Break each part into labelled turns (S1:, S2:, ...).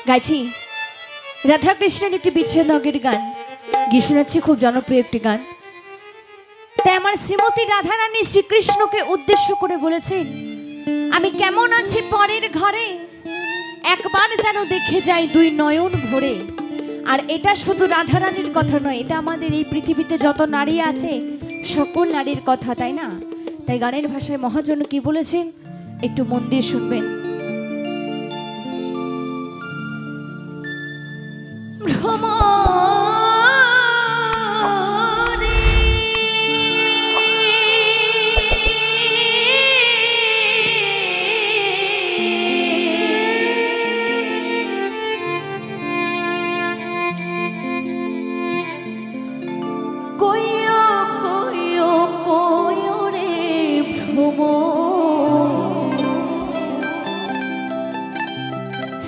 S1: গাইছি রাধা কৃষ্ণের একটি বিচ্ছেদনগের গান গিয়ে শোনাচ্ছি, খুব জনপ্রিয় একটি গান। তাই আমার শ্রীমতী রাধারানী শ্রীকৃষ্ণকে উদ্দেশ্য করে বলেছে, আমি কেমন আছি পরের ঘরে, একবার যেন দেখে যাই দুই নয়ন ভরে। আর এটা শুধু রাধারানীর কথা নয়, এটা আমাদের এই পৃথিবীতে যত নারী আছে সকল নারীর কথা, তাই না? তাই গানের ভাষায় মহাজন কি বলেছেন একটু মন দিয়ে শুনবেন।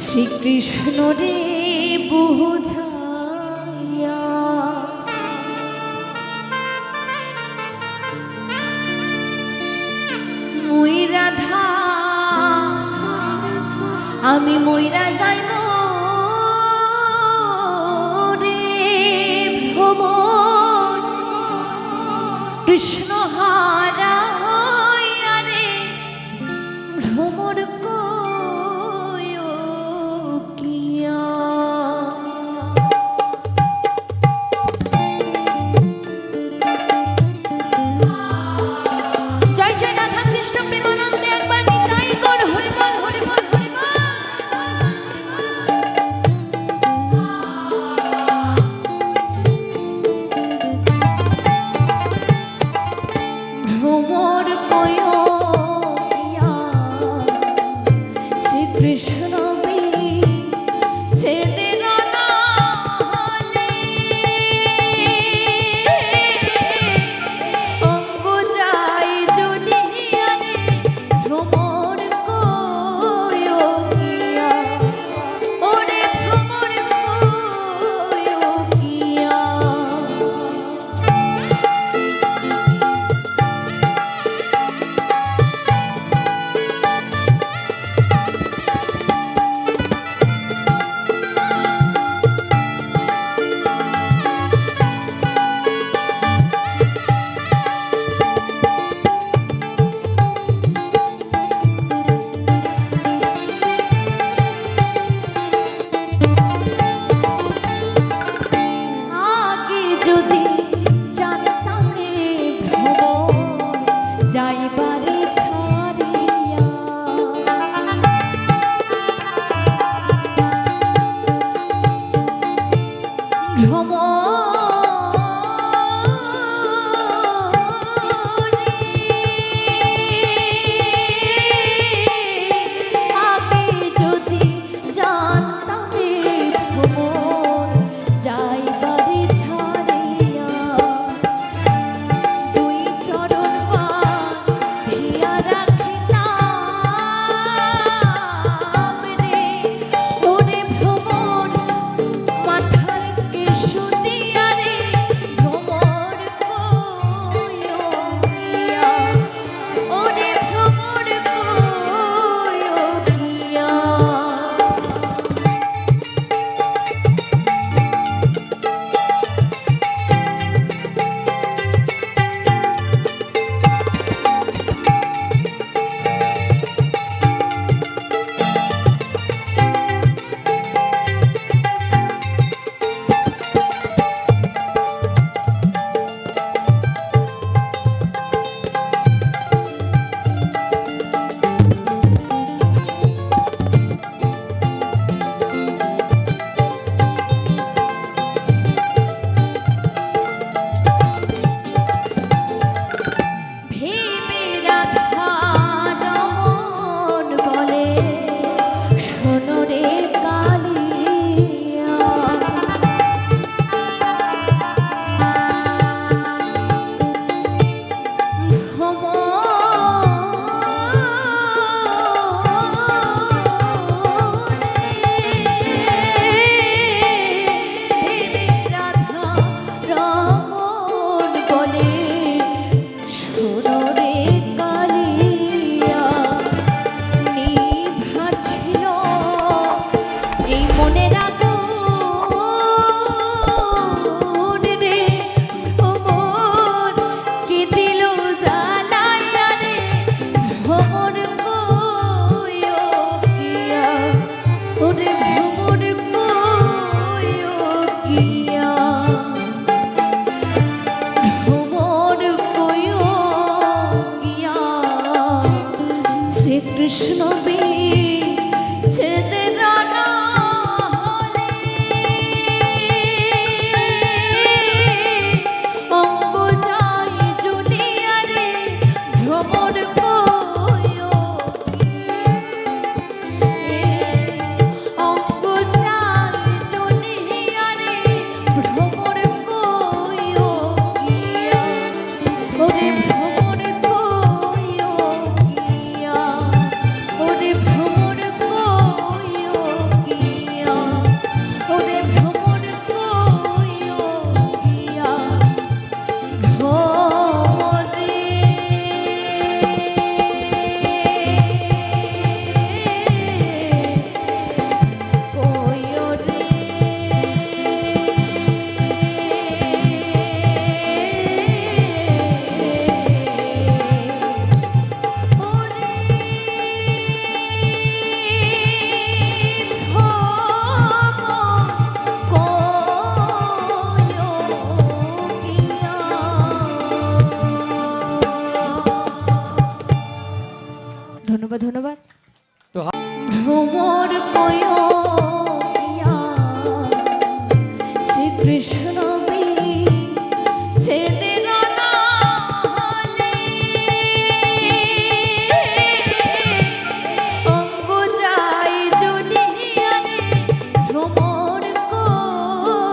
S1: শ্রীকৃষ্ণ রে বুঝাইয়া মুই রাধা আমি মইরা যাইব রে ভ্রমণ কৃষ্ণ